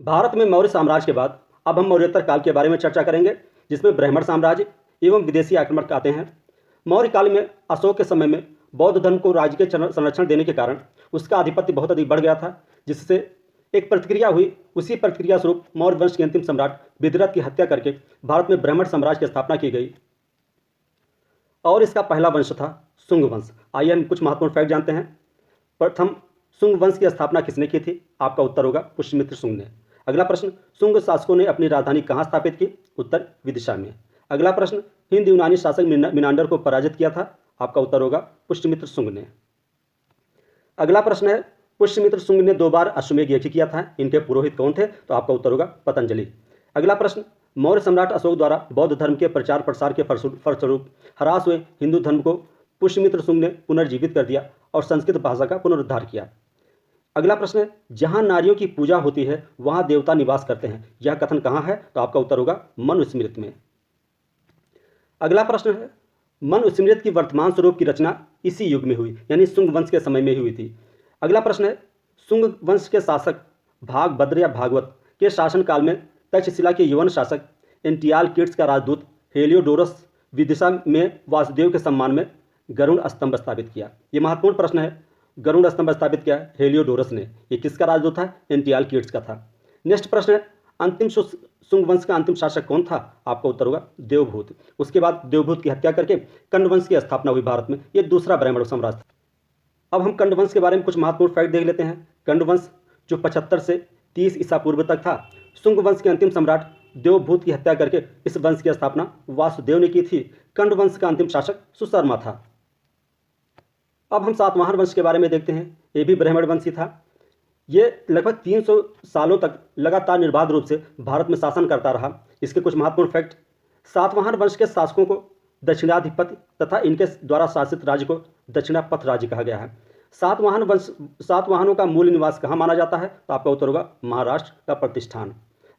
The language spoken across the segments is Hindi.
भारत में मौर्य साम्राज्य के बाद अब हम मौर्योत्तर काल के बारे में चर्चा करेंगे, जिसमें ब्राह्मण साम्राज्य एवं विदेशी आक्रमण आते हैं। मौर्य काल में अशोक के समय में बौद्ध धर्म को राज्य के संरक्षण देने के कारण उसका आधिपत्य बहुत अधिक बढ़ गया था, जिससे एक प्रतिक्रिया हुई। उसी प्रतिक्रिया स्वरूप मौर्य वंश के अंतिम सम्राट विदरथ की हत्या करके भारत में ब्राह्मण साम्राज्य की स्थापना की गई और इसका पहला वंश था शुंग वंश। आइए हम कुछ महत्वपूर्ण फैक्ट जानते हैं। प्रथम, शुंग वंश की स्थापना किसने की थी? आपका उत्तर होगा पुष्यमित्र शुंग ने। अगला प्रश्न, शुंग शासकों ने अपनी राजधानी कहाँ स्थापित की? उत्तर विदिशा में। अगला प्रश्न, हिंद यूनानी शासक मिनांडर को पराजित किया था? आपका उत्तर होगा पुष्यमित्र शुंग ने। अगला प्रश्न है, पुष्यमित्र शुंग ने 2 बार अश्वमेध यज्ञ किया था, इनके पुरोहित कौन थे? तो आपका उत्तर होगा पतंजलि। अगला प्रश्न, मौर्य सम्राट अशोक द्वारा बौद्ध धर्म के प्रचार प्रसार के फलस्वरूप हरास हुए हिंदू धर्म को पुष्यमित्र शुंग ने पुनर्जीवित कर दिया और संस्कृत भाषा का पुनरुद्धार किया। अगला प्रश्न है, जहां नारियों की पूजा होती है वहां देवता निवास करते हैं, यह कथन कहां है? तो आपका उत्तर होगा मनुस्मृति में। अगला प्रश्न है, मनुस्मृति की वर्तमान स्वरूप की रचना इसी युग में हुई, यानी शुंग वंश के समय में हुई थी। अगला प्रश्न है, शुंग वंश के शासक भागभद्र या भागवत के शासनकाल में तक्षशिला के यवन शासक एंटियालकिड्स का राजदूत हेलियोडोरस विदिशा में वासुदेव के सम्मान में गरुड़ स्तंभ स्थापित किया। यह महत्वपूर्ण प्रश्न है। गरुड़ स्तंभ स्थापित किया हेलियोडोरस ने। ये किसका राजदूत था? एंटियालकिड्स का था। नेक्स्ट प्रश्न है, अंतिम शुंग वंश का अंतिम शासक कौन था? आपका उत्तर होगा देवभूत। उसके बाद देवभूत की हत्या करके कंड वंश की स्थापना हुई भारत में। यह दूसरा ब्राह्मण साम्राज्य था। अब हम कंड वंश के बारे में कुछ महत्वपूर्ण फैक्ट देख लेते हैं। कंड वंश जो 75 से 30 ईसा पूर्व तक था। शुंग वंश के अंतिम सम्राट देवभूत की हत्या करके इस वंश की स्थापना वासुदेव ने की थी। कंड वंश का अंतिम शासक सुशर्मा था। अब हम सातवाहन वंश के बारे में देखते हैं। ये भी ब्राह्मण वंशी था। ये लगभग 300 सालों तक लगातार निर्बाध रूप से भारत में शासन करता रहा। इसके कुछ महत्वपूर्ण फैक्ट, सातवाहन वंश के शासकों को दक्षिणाधिपति तथा इनके द्वारा शासित राज्य को दक्षिणापथ राज्य कहा गया है। सातवाहनों का मूल निवास कहाँ माना जाता है? तो आपका उत्तर होगा महाराष्ट्र का प्रतिष्ठान।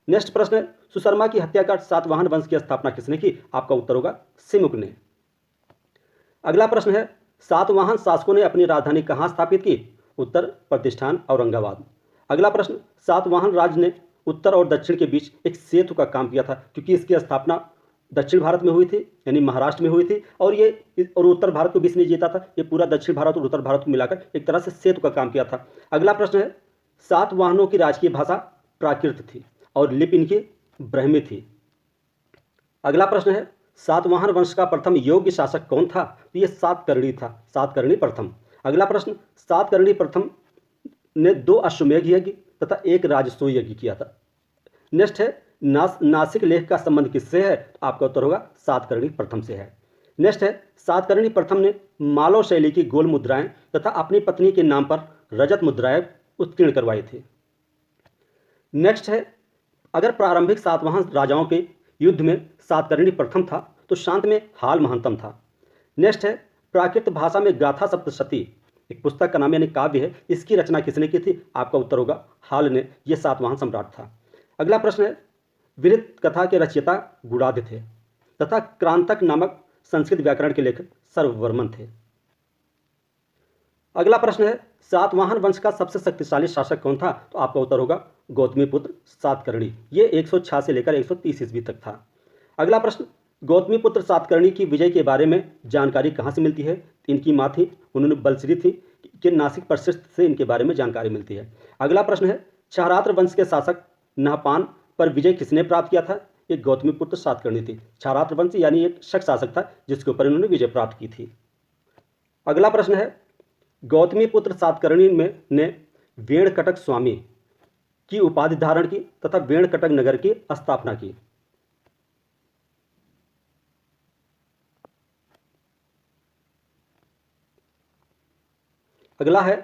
नेक्स्ट प्रश्न है, सुशर्मा की हत्या कर सातवाहन वंश की स्थापना किसने की? आपका उत्तर होगा सिमुक ने। अगला प्रश्न है, सातवाहन शासकों ने अपनी राजधानी कहाँ स्थापित की? उत्तर प्रतिष्ठान औरंगाबाद। अगला प्रश्न, सातवाहन राज्य ने उत्तर और दक्षिण के बीच एक सेतु का काम किया था, क्योंकि इसकी स्थापना दक्षिण भारत में हुई थी, यानी महाराष्ट्र में हुई थी, और उत्तर भारत को बीच नहीं जीता था। ये पूरा दक्षिण भारत और उत्तर भारत को मिलाकर एक तरह से सेतु का काम किया था। अगला प्रश्न है, सातवाहनों की राजकीय भाषा प्राकृत थी और लिपि इनकी ब्राह्मी थी। अगला प्रश्न है, सातवाहन वंश का प्रथम योग्य शासक कौन था? तो ये सातकर्णी था, सातकर्णी प्रथम। अगला प्रश्न, सातकर्णी प्रथम ने 2 अश्वमेध यज्ञ तथा 1 राजसूय यज्ञ किया था। नेक्स्ट है, नासिक लेख का संबंध किससे है? तो आपका उत्तर होगा सातकर्णी प्रथम से है। नेक्स्ट है, सातकर्णी प्रथम ने मालव शैली की गोल मुद्राएं तथा अपनी पत्नी के नाम पर रजत मुद्राएं उत्कीर्ण करवाई थी। नेक्स्ट है, अगर प्रारंभिक सातवाहन राजाओं के युद्ध में सातकर्णी प्रथम था तो शांत में हाल महंतम था। नेक्स्ट है, प्राकृत भाषा में गाथा सप्तशती एक पुस्तक का नाम यानी काव्य है, इसकी रचना किसने की थी? आपका उत्तर होगा हाल ने। यह सातवाहन सम्राट था। अगला प्रश्न है, विरत कथा के रचयिता गुणाढ्य थे तथा क्रांतक नामक संस्कृत व्याकरण के लेखक सर्ववर्मन थे। अगला प्रश्न है, सातवाहन वंश का सबसे शक्तिशाली शासक कौन था? तो आपका उत्तर होगा गौतमीपुत्र सातकर्णी। ये 106 से लेकर 130 ईस्वी तक था। अगला प्रश्न, गौतमीपुत्र सातकर्णी की विजय के बारे में जानकारी कहाँ से मिलती है? इनकी माँ थी, उन्होंने बलश्री थी, कि नासिक प्रशिष्ट से इनके बारे में जानकारी मिलती है। अगला प्रश्न है, क्षारात्र वंश के शासक नहपान पर विजय किसने प्राप्त किया था? ये गौतमीपुत्र सातकर्णी थी। क्षारात्र वंश यानी एक शक शासक था जिसके ऊपर इन्होंने विजय प्राप्त की थी। अगला प्रश्न है, गौतमीपुत्र सातकर्णी ने वेणकटक स्वामी की उपाधि धारण की तथा वेणकटक नगर की स्थापना की। अगला है,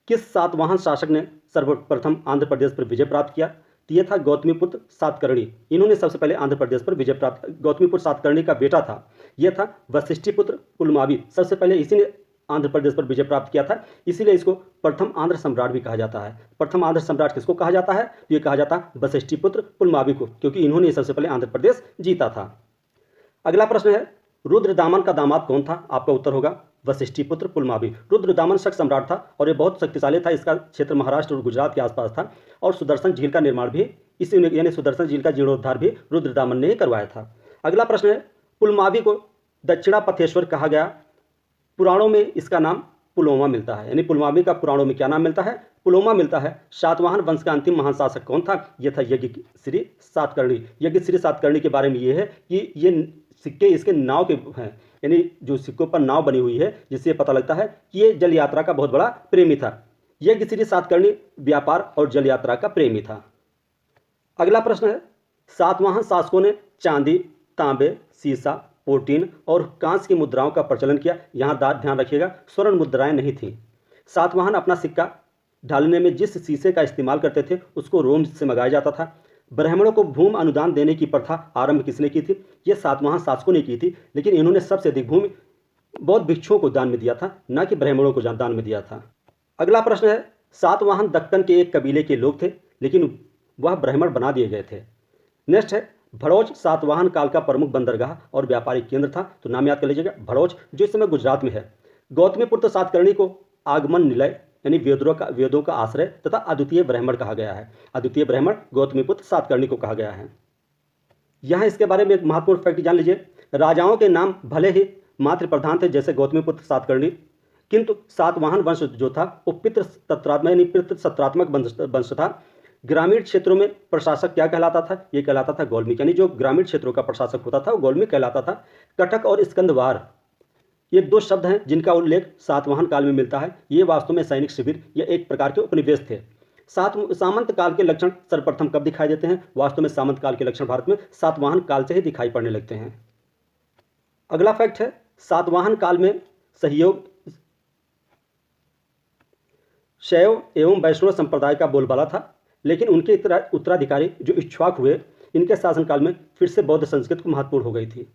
किस सातवाहन शासक ने सर्वप्रथम आंध्र प्रदेश पर विजय प्राप्त किया? तो यह था गौतमीपुत्र सातकर्णी। इन्होंने सबसे पहले आंध्र प्रदेश पर विजय प्राप्त। गौतमीपुत्र सातकर्णी का बेटा था, यह था वशिष्ठीपुत्र पुलमावी। सबसे पहले इसी ने आंध्र प्रदेश पर विजय प्राप्त किया था, इसीलिए इसको प्रथम आंध्र सम्राट भी कहा जाता है। प्रथम आंध्र सम्राट किसको कहा जाता है? तो ये कहा जाता है वशिष्ठीपुत्र पुलमावी को, क्योंकि इन्होंने सबसे पहले आंध्र प्रदेश जीता था। अगला प्रश्न है, रुद्रदामन का दामाद कौन था? आपका उत्तर होगा वशिष्ठीपुत्र पुलमावी। रुद्रदामन शक सम्राट था और ये बहुत शक्तिशाली था। इसका क्षेत्र महाराष्ट्र और गुजरात के आसपास था और सुदर्शन झील का निर्माण भी इसी यानी सुदर्शन झील का जीर्णोद्धार भी रुद्रदामन ने ही करवाया था। अगला प्रश्न है, पुलमावी को दक्षिणापथेश्वर कहा गया। पुराणों में इसका नाम पुलोमा मिलता है, यानी पुलमावी का पुराणों में क्या नाम मिलता है? पुलोमा मिलता है। सातवाहन वंश का अंतिम महान शासक कौन था? यह था यज्ञश्री सातकर्णी। यज्ञश्री सातकर्णी के बारे में ये है कि ये सिक्के इसके नाव के हैं, यानी जो सिक्कों पर नाव बनी हुई है, जिससे पता लगता है कि ये जल यात्रा का बहुत बड़ा प्रेमी था। यज्ञश्री सातकर्णी व्यापार और जल यात्रा का प्रेमी था। अगला प्रश्न है, सातवाहन शासकों ने चांदी, तांबे, सीसा, पोटीन और कांस्य की मुद्राओं का प्रचलन किया। यहाँ ध्यान रखिएगा, स्वर्ण मुद्राएं नहीं थीं। सातवाहन अपना सिक्का ढालने में जिस शीशे का इस्तेमाल करते थे उसको रोम से मंगाया जाता था। ब्राह्मणों को भूमि अनुदान देने की प्रथा आरंभ किसने की थी? ये सातवाहन शासकों ने की थी, लेकिन इन्होंने सबसे अधिक भूमि बौद्ध भिक्षुओं को दान में दिया था, न कि ब्राह्मणों को दान में दिया था। अगला प्रश्न है, सातवाहन दक्कन के एक कबीले के लोग थे, लेकिन वह ब्राह्मण बना दिए गए थे। नेक्स्ट है, भड़ोच सातवाहन काल का प्रमुख बंदरगाह और व्यापारिक केंद्र था। तो नाम याद कर लीजिएगा, भड़ोच, जो इस समय गुजरात में है। गौतमीपुत्र सातकर्णी को आगमन निलय यानी वेदों का आश्रय तथा अद्वितीय ब्राह्मण कहा गया है। अद्वितीय ब्राह्मण गौतमीपुत्र सातकर्णी को कहा गया है। यहाँ इसके बारे में एक महत्वपूर्ण फैक्ट जान लीजिए, राजाओं के नाम भले ही मातृ प्रधान थे जैसे गौतमीपुत्र सातकर्णी, किंतु सातवाहन वंश जो था वो पितृसत्रात्मक वंश था। ग्रामीण क्षेत्रों में प्रशासक क्या कहलाता था? ये कहलाता था गौलमिक, यानी जो ग्रामीण क्षेत्रों का प्रशासक होता था वो गौलमिक कहलाता था। कटक और स्कंदवार ये दो शब्द हैं जिनका उल्लेख सातवाहन काल में मिलता है। ये वास्तव में सैनिक शिविर या एक प्रकार के उपनिवेश थे। सामंत काल के लक्षण सर्वप्रथम कब दिखाई देते हैं? वास्तव में सामंत काल के लक्षण भारत में सातवाहन काल से ही दिखाई पड़ने लगते हैं। अगला फैक्ट है, सातवाहन काल में सहयोग शैव एवं वैष्णव संप्रदाय का बोलबाला था, लेकिन उनके उत्तराधिकारी जो इक्ष्वाक हुए, इनके शासनकाल में फिर से बौद्ध संस्कृति को महत्वपूर्ण हो गई थी।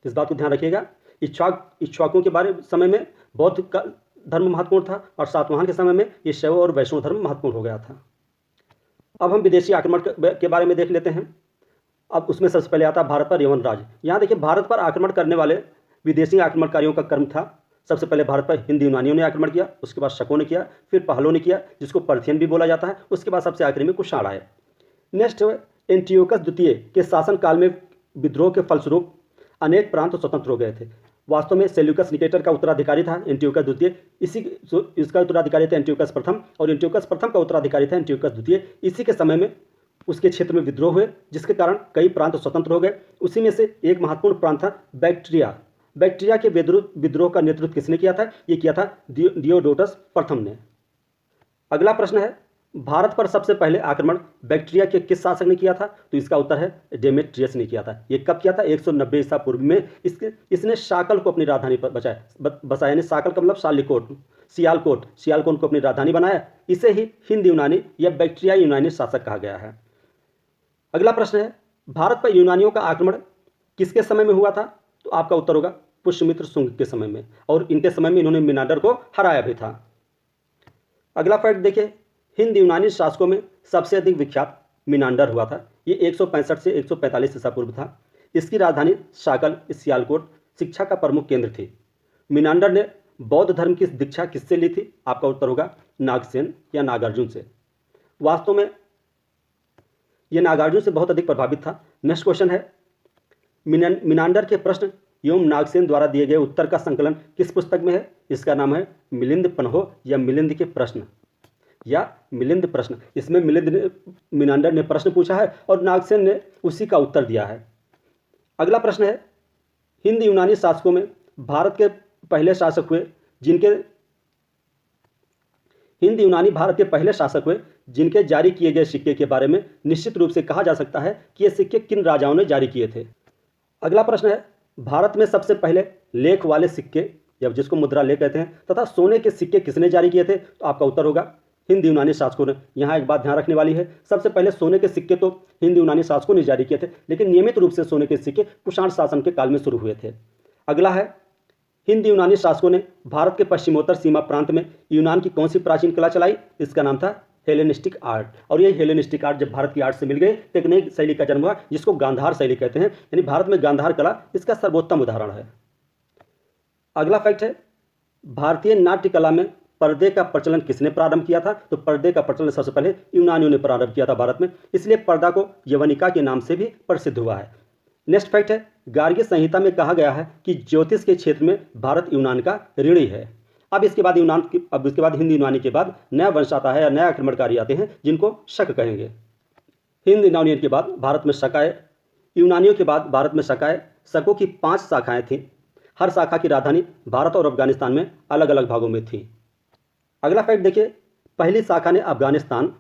इस बात को ध्यान रखिएगा, इक्ष्वाकों के समय में बौद्ध का धर्म महत्वपूर्ण था और सातवाहन के समय में ये शैव और वैष्णव धर्म महत्वपूर्ण हो गया था। अब हम विदेशी आक्रमण के बारे में देख लेते हैं। अब उसमें सबसे पहले आता है भारत पर यवन राज। यहाँ देखिए, भारत पर आक्रमण करने वाले विदेशी आक्रमणकारियों का क्रम था। सबसे पहले भारत पर हिंद यूनानियों ने आक्रमण किया, उसके बाद शकों ने किया, फिर पहलों ने किया जिसको पर्थियन भी बोला जाता है, उसके बाद सबसे आखिरी में कुषाण आए। नेक्स्ट एंटियोकस द्वितीय के शासनकाल में विद्रोह के फलस्वरूप अनेक प्रांत स्वतंत्र हो गए थे। वास्तव में सेल्यूकस निकेटर का उत्तराधिकारी था एंटियोकस द्वितीय, इसका उत्तराधिकारी था एंटियोकस प्रथम, और एंटियोकस प्रथम का उत्तराधिकारी था एंटियोकस द्वितीय। इसी के समय में उसके क्षेत्र में विद्रोह हुए, जिसके कारण कई प्रांत स्वतंत्र हो गए। उसी में से एक महत्वपूर्ण प्रांत था बैक्ट्रिया। बैक्ट्रिया के विद्रोह का नेतृत्व किसने किया था? ये किया था डियोडोटस प्रथम ने। अगला प्रश्न है, भारत पर सबसे पहले आक्रमण बैक्ट्रिया के किस शासक ने किया था? तो इसका उत्तर है डेमेट्रियस ने किया था। ये कब किया था? 190 ईसा पूर्व में। इसने शाकल को अपनी राजधानी पर बसाया, यानी शाकल का मतलब सियालकोट को अपनी राजधानी बनाया। इसे ही हिंद यूनानी या बैक्ट्रिया यूनानी शासक कहा गया है। अगला प्रश्न है, भारत पर यूनानियों का आक्रमण किसके समय में हुआ था? तो आपका उत्तर होगा पुष्यमित्र शुंग के समय में, और इनके समय में इन्होंने मिनांडर को हराया भी था। अगला फैक्ट देखिए, हिंद यूनानी शासकों में सबसे अधिक विख्यात मिनांडर हुआ था। ये 165 से 145 ईसा पूर्व था। इसकी राजधानी शाकल सियालकोट शिक्षा का प्रमुख केंद्र थी। मिनांडर ने बौद्ध धर्म की दीक्षा किससे ली थी? आपका उत्तर होगा नागसेन या नागार्जुन से। वास्तव में ये नागार्जुन से बहुत अधिक प्रभावित था। नेक्स्ट क्वेश्चन है, मिनांडर के प्रश्न एवं नागसेन द्वारा दिए गए उत्तर का संकलन किस पुस्तक में है? इसका नाम है मिलिंद पन्हो या मिलिंद के प्रश्न या मिलिंद प्रश्न। इसमें मिनांडर ने प्रश्न पूछा है और नागसेन ने उसी का उत्तर दिया है। अगला प्रश्न है, हिंद यूनानी शासकों में भारत के पहले शासक हुए जिनके जारी किए गए सिक्के के बारे में निश्चित रूप से कहा जा सकता है कि ये सिक्के किन राजाओं ने जारी किए थे। अगला प्रश्न है, भारत में सबसे पहले लेख वाले सिक्के या जिसको मुद्रा लेख कहते हैं तथा सोने के सिक्के किसने जारी किए थे? तो आपका उत्तर होगा हिंद यूनानी शासकों ने। यहाँ एक बात ध्यान रखने वाली है, सबसे पहले सोने के सिक्के तो हिंद यूनानी शासकों ने जारी किए थे, लेकिन नियमित रूप से सोने के सिक्के कुषाण शासन के काल में शुरू हुए थे। अगला है, हिंद यूनानी शासकों ने भारत के पश्चिमोत्तर सीमा प्रांत में यूनान की कौन सी प्राचीन कला चलाई? इसका नाम था हेलेनिस्टिक आर्ट। और ये हेलेनिस्टिक आर्ट जब भारत की आर्ट से मिल गए तो एक नई शैली का जन्म हुआ जिसको गांधार शैली कहते हैं, यानी भारत में गांधार कला इसका सर्वोत्तम उदाहरण है। अगला फैक्ट है, भारतीय नाट्य कला में पर्दे का प्रचलन किसने प्रारंभ किया था? तो पर्दे का प्रचलन सबसे पहले यूनानियों ने प्रारंभ किया था भारत में, इसलिए पर्दा को यवनिका के नाम से भी प्रसिद्ध हुआ है। नेक्स्ट फैक्ट है, गार्गी संहिता में कहा गया है कि ज्योतिष के क्षेत्र में भारत यूनान का ऋणी है। अब इसके बाद हिंद यूनानी के बाद नया वंश आता है या नया आक्रमणकारी आते हैं जिनको शक कहेंगे। हिंद यूनानियन के बाद भारत में शक आए, यूनानियों के बाद भारत में शक आए। शकों की 5 शाखाएं थीं। हर शाखा की राजधानी भारत और अफगानिस्तान में अलग अलग भागों में थी। अगला फैक्ट देखिए, पहली शाखा ने अफगानिस्तान,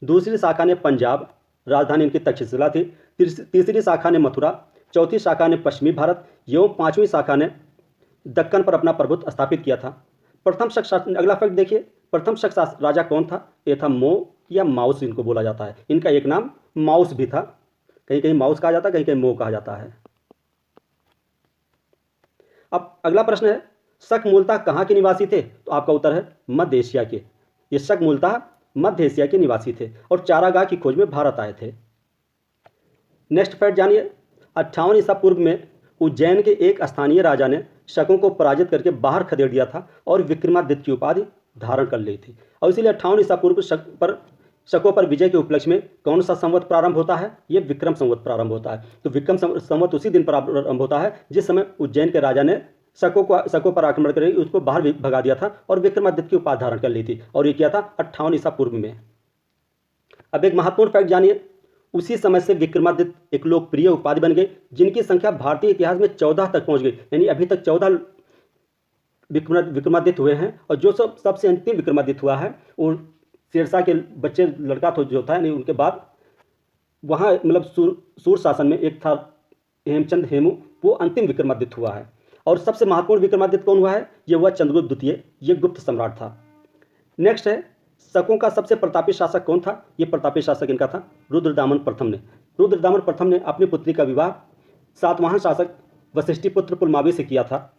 दूसरी शाखा ने पंजाब, राजधानी इनकी तक्षशिला थी, तीसरी शाखा ने मथुरा, चौथी शाखा ने पश्चिमी भारत एवं 5वीं शाखा ने दक्कन पर अपना प्रभुत्व स्थापित किया था। प्रथम शक शासक, अगला फैक्ट देखिए, प्रथम शक राजा कौन था? ये था मो या माउस, इनको बोला जाता है। इनका एक नाम माउस भी था, कहीं कहीं माउस कहा जाता है, कहीं कहीं मो कहा जाता है। अब अगला प्रश्न है, शक मूलतः कहाँ के निवासी थे? तो आपका उत्तर है मध्य एशिया के। ये शक मूलतः मध्य एशिया के निवासी थे और चारागाह की खोज में भारत आए थे। नेक्स्ट फैक्ट जानिए, 58 ईसा पूर्व में उज्जैन के एक स्थानीय राजा ने शकों को पराजित करके बाहर खदेड़ दिया था और विक्रमादित्य की उपाधि धारण कर ली थी, और इसीलिए 58 ईसा पूर्व शकों पर विजय के उपलक्ष्य में कौन सा संवत प्रारंभ होता है? ये विक्रम संवत प्रारंभ होता है। तो विक्रम संवत उसी दिन प्रारंभ होता है जिस समय उज्जैन के राजा ने शकों पर आक्रमण करके उसको बाहर भगा दिया था और विक्रमादित्य की उपाधि धारण कर ली थी, और ये किया था 58 ईसा पूर्व में। अब एक महत्वपूर्ण फैक्ट जानिए, उसी समय से विक्रमादित्य एक लोकप्रिय उपाधि बन गई जिनकी संख्या भारतीय इतिहास में 14 तक पहुंच गई, यानी अभी तक 14 विक्रमादित्य हुए हैं। और जो सबसे अंतिम विक्रमादित्य हुआ है वो शेरशाह के बच्चे लड़का जो था, यानी उनके बाद वहाँ मतलब सूर शासन में एक था हेमचंद हेमू, वो अंतिम विक्रमादित्य हुआ है। और सबसे महत्वपूर्ण विक्रमादित्य कौन हुआ है? ये हुआ चंद्रगुप्त द्वितीय, ये गुप्त सम्राट था। नेक्स्ट है, शकों का सबसे प्रतापी शासक कौन था? ये प्रतापी शासक इनका था रुद्रदामन प्रथम ने। रुद्रदामन प्रथम ने अपनी पुत्री का विवाह सातवाहन शासक वशिष्ठिपुत्र पुलमावी से किया था,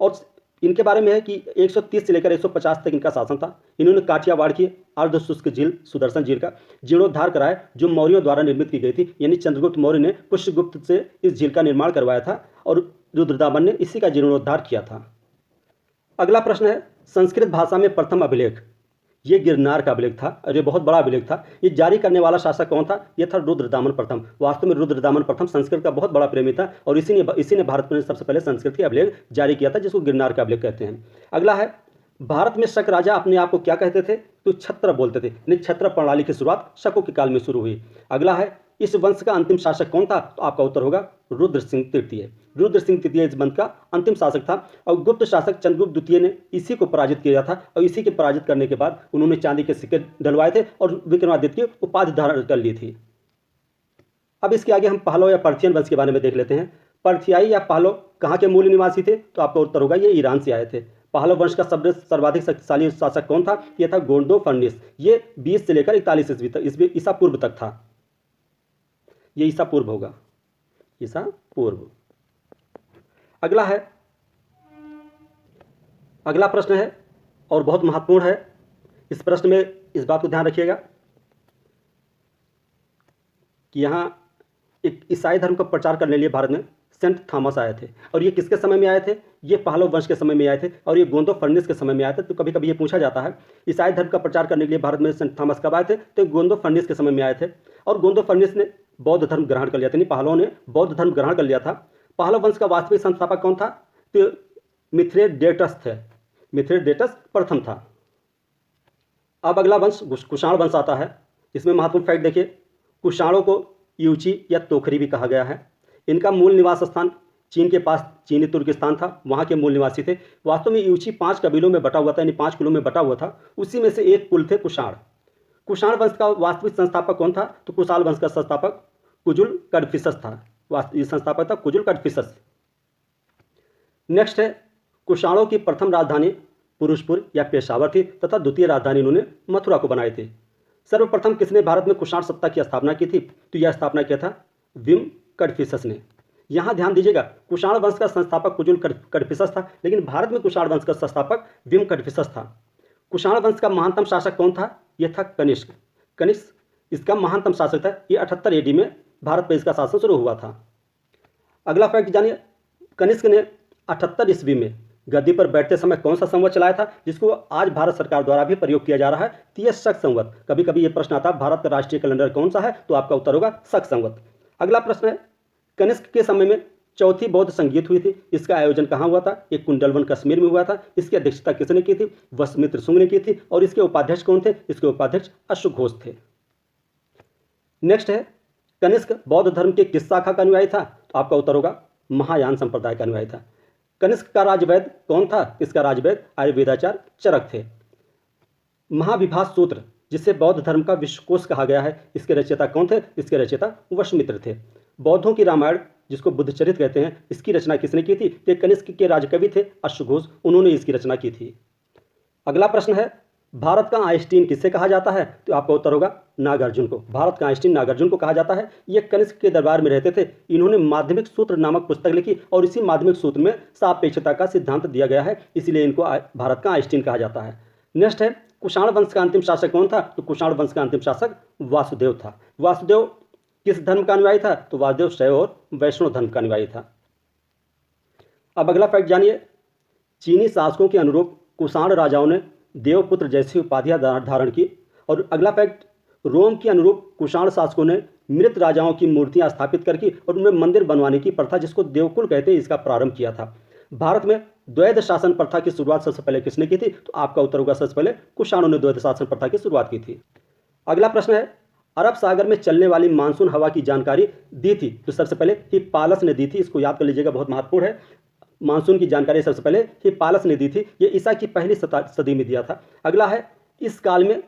और इनके बारे में है कि 130 से लेकर 150 तक इनका शासन था। इन्होंने काठियावाड़ की अर्धशुष्क झील सुदर्शन झील का जीर्णोद्धार कराया, जो मौर्यों द्वारा निर्मित की गई थी, यानी चंद्रगुप्त मौर्य ने पुष्यगुप्त से इस झील का निर्माण करवाया था और रुद्रदामन ने इसी का जीर्णोद्धार किया था। अगला प्रश्न है, संस्कृत भाषा में प्रथम अभिलेख, ये गिरनार का अभिलेख था और ये बहुत बड़ा अभिलेख था। ये जारी करने वाला शासक कौन था? ये था रुद्रदामन प्रथम। वास्तव में रुद्रदामन प्रथम संस्कृत का बहुत बड़ा प्रेमी था और इसी ने भारत में सबसे पहले संस्कृत के अभिलेख जारी किया था, जिसको गिरनार का अभिलेख कहते हैं। अगला है, भारत में शक राजा अपने आप को क्या कहते थे? तो छत्र बोलते थे, यानी छत्र प्रणाली की शुरुआत शकों के काल में शुरू हुई। अगला है, इस वंश का अंतिम शासक कौन था? तो आपका उत्तर होगा रुद्र सिंह तृतीय। रुद्र सिंह तृतीय इस वंश का अंतिम शासक था और गुप्त शासक चंद्रगुप्त द्वितीय ने इसी को पराजित किया था, और इसी के पराजित करने के बाद उन्होंने चांदी के सिक्के डलवाए थे और विक्रमादित्य की उपाधि धारण कर ली थी। अब इसके आगे हम पहलो या पर्थियन वंश के बारे में देख लेते हैं। पर्थियाई या पहलो कहाँ के मूल निवासी थे? तो आपका उत्तर होगा ये ईरान से आए थे। पहलो वंश का सर्वाधिक शक्तिशाली शासक कौन था? यह था गोंडो फर्निस। ये 20 से लेकर 41 ईस्वी तक, ईसा पूर्व तक था। ये ईसा पूर्व होगा, ईसा पूर्व। अगला प्रश्न है और बहुत महत्वपूर्ण है। इस प्रश्न में इस बात को ध्यान रखिएगा कि यहाँ एक ईसाई धर्म का प्रचार करने के लिए भारत में सेंट थॉमस आए थे, और ये किसके समय में आए थे? ये पहलो वंश के समय में आए थे और ये गोंडो फर्निस के समय में आए थे। तो कभी कभी ये पूछा जाता है ईसाई धर्म का प्रचार करने के लिए भारत में सेंट थॉमस कब आए थे? तो गोंडो फर्निस के समय में आए थे, और गोंडो फर्निस ने बौद्ध धर्म ग्रहण कर लिया था, पहलों ने बौद्ध धर्म ग्रहण कर लिया था। पहलो वंश का वास्तविक संस्थापक कौन था? तो मिथ्रेडेटस थे, मिथ्रेडेटस प्रथम था। अब अगला वंश कुषाण वंश आता है। इसमें महत्वपूर्ण फैक्ट देखिए, कुषाणों को यूची या तोखरी भी कहा गया है। इनका मूल निवास स्थान चीन के पास चीनी तुर्किस्तान था, वहाँ के मूल निवासी थे। वास्तव में यूची 5 कबीलों में बटा हुआ था, यानी 5 कुलों में बटा हुआ था। उसी में से एक कुल थे कुषाण। कुषाण वंश का वास्तविक संस्थापक कौन था? तो कुशाल वंश का संस्थापक कुजुल कड़फिसस था। संस्थापक था कुजुल कड़फिसस। नेक्स्ट है, कुषाणों की प्रथम राजधानी पुरुषपुर या पेशावर थी तथा द्वितीय राजधानी इन्होंने मथुरा को बनाई थी। सर्वप्रथम किसने भारत में कुषाण सत्ता की स्थापना की थी? तो यह स्थापना किया था विम कड़फिसस ने। यहाँ ध्यान दीजिएगा, कुषाण वंश का संस्थापक कुजुल कड़फिसस था, लेकिन भारत में कुषाण वंश का संस्थापक विम कड़फिसस था। कुषाण वंश का महानतम शासक कौन था? यह था कनिष्क। कनिष्क इसका महानतम शासक था। ये 78 AD में भारत पर इसका शासन शुरू हुआ था। अगला फैक्ट जानिए, कनिष्क ने 78 ईस्वी में गद्दी पर बैठते समय कौन सा संवत चलाया था, जिसको आज भारत सरकार द्वारा भी प्रयोग किया जा रहा है? तो यह शक संवत। कभी कभी ये प्रश्न आता है भारत का राष्ट्रीय कैलेंडर कौन सा है, तो आपका उत्तर होगा शक संवत। अगला प्रश्न है, कनिष्क के समय में चौथी बौद्ध संगीत हुई थी, इसका आयोजन कहाँ हुआ था? ये कुंडलवन कश्मीर में हुआ था। इसकी अध्यक्षता किसने की थी? वसुमित्र शुंग ने की थी। और इसके उपाध्यक्ष कौन थे? इसके उपाध्यक्ष अश्व घोष थे। नेक्स्ट है, कनिष्क बौद्ध धर्म के किस शाखा का अनुयायी था? तो आपका उत्तर होगा महायान संप्रदाय का अनुयायी था। कनिष्क का राजवैद्य कौन था? इसका राजवैद्य आयुर्वेदाचार्य चरक थे। महाविभास सूत्र, जिसे बौद्ध धर्म का विश्वकोश कहा गया है, इसके रचयिता कौन थे? इसके रचयिता वसुमित्र थे। बौद्धों की रामायण, जिसको बुद्धचरित कहते हैं, इसकी रचना किसने की थी? ये कनिष्क के राजकवि थे अश्वघोष, उन्होंने इसकी रचना की थी। अगला प्रश्न है, भारत का आइंस्टीन किससे कहा जाता है? तो आपका उत्तर होगा नागार्जुन को। भारत का आइंस्टीन नागार्जुन को कहा जाता है। ये कनिष्क के दरबार में रहते थे। इन्होंने माध्यमिक सूत्र नामक पुस्तक लिखी और इसी माध्यमिक सूत्र में सापेक्षता का सिद्धांत दिया गया है, इसलिए इनको भारत का आइंस्टीन कहा जाता है। नेक्स्ट है, कुषाण वंश का अंतिम शासक कौन था? तो कुषाण वंश का अंतिम शासक वासुदेव था। वासुदेव किस धर्म का अनुयायी था? तो वासुदेव शैव और वैष्णव धर्म का अनुयायी था। अब अगला फैक्ट जानिए, चीनी शासकों के अनुरूप कुषाण राजाओं ने देवपुत्र जैसी उपाधियां धारण की। और अगला फैक्ट, रोम के अनुरूप कुषाण शासकों ने मृत राजाओं की मूर्तियां स्थापित करके और उनमें मंदिर बनवाने की प्रथा, जिसको देवकुल कहते हैं, इसका प्रारंभ किया था। भारत में द्वैध शासन प्रथा की शुरुआत सबसे पहले किसने की थी? तो आपका उत्तर होगा सबसे पहले कुषाणों ने द्वैध शासन प्रथा की शुरुआत की थी। अगला प्रश्न है, अरब सागर में चलने वाली मानसून हवा की जानकारी दी थी? तो सबसे पहले हिप्पालस ने दी थी। इसको याद कर लीजिएगा, बहुत महत्वपूर्ण है। मानसून की जानकारी सबसे पहले हिप्पालस ने दी थी। ये ईसा की पहली सदी में दिया था। अगला है, इस काल में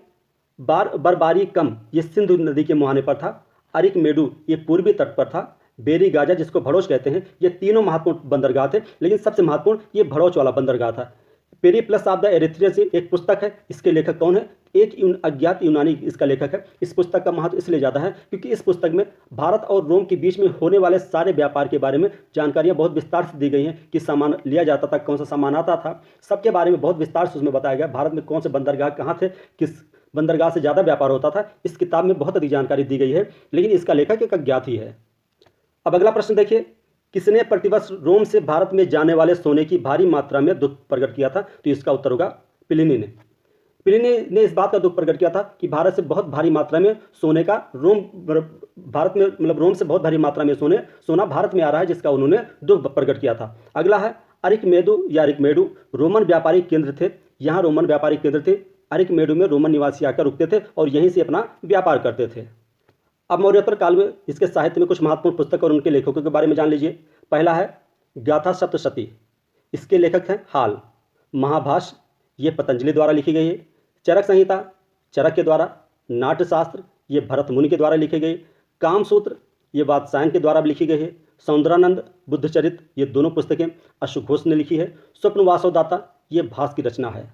बरबारी कम, ये सिंधु नदी के मुहाने पर था। अरिकमेडु, ये पूर्वी तट पर था। बेरी गाजा, जिसको भड़ोच कहते हैं, ये तीनों महत्वपूर्ण बंदरगाह थे, लेकिन सबसे महत्वपूर्ण ये भड़ोच वाला बंदरगाह था। पेरिप्लस ऑफ द एरिथ्रियस एक पुस्तक है, इसके लेखक कौन है? एक अज्ञात यूनानी इसका लेखक है। इस पुस्तक का महत्व इसलिए ज़्यादा है क्योंकि इस पुस्तक में भारत और रोम के बीच में होने वाले सारे व्यापार के बारे में जानकारियाँ बहुत विस्तार से दी गई हैं। किस सामान लिया जाता था, कौन सा सामान आता था, सबके बारे में बहुत विस्तार से उसमें बताया गया। भारत में कौन से बंदरगाह कहाँ थे, किस बंदरगाह से ज़्यादा व्यापार होता था, इस किताब में बहुत अधिक जानकारी दी गई है, लेकिन इसका लेखक एक अज्ञात ही है। अब अगला प्रश्न देखिए, किसने प्रतिवर्ष रोम से भारत में जाने वाले सोने की भारी मात्रा में दुख प्रकट किया था? तो इसका उत्तर होगा प्लिनी ने। प्लिनी ने इस बात का दुख प्रकट किया था कि भारत से बहुत भारी मात्रा में सोने का भारत में रोम से बहुत भारी मात्रा में सोना भारत में आ रहा है, जिसका उन्होंने दुख प्रकट किया था। अगला है, अरिकमेडु रोमन व्यापारिक केंद्र थे। यहाँ रोमन व्यापारिक केंद्र थे। अरिकमेडु में रोमन निवासी आकर रुकते थे और यहीं से अपना व्यापार करते थे। अब मौर्योत्तर काल में इसके साहित्य में कुछ महत्वपूर्ण पुस्तक और उनके लेखकों के बारे में जान लीजिए। पहला है गाथा सप्तशती, इसके लेखक हैं हाल। महाभाष्य, ये पतंजलि द्वारा लिखी गई है। चरक संहिता, चरक के द्वारा। नाट्यशास्त्र, ये भरत मुनि के द्वारा लिखे गए। कामसूत्र, ये वात्सायन के द्वारा लिखी गई है। सौंदरानंद, बुद्धचरित, ये दोनों पुस्तकें अश्वघोष ने लिखी है। स्वप्न वासवदाता, ये भास की रचना है।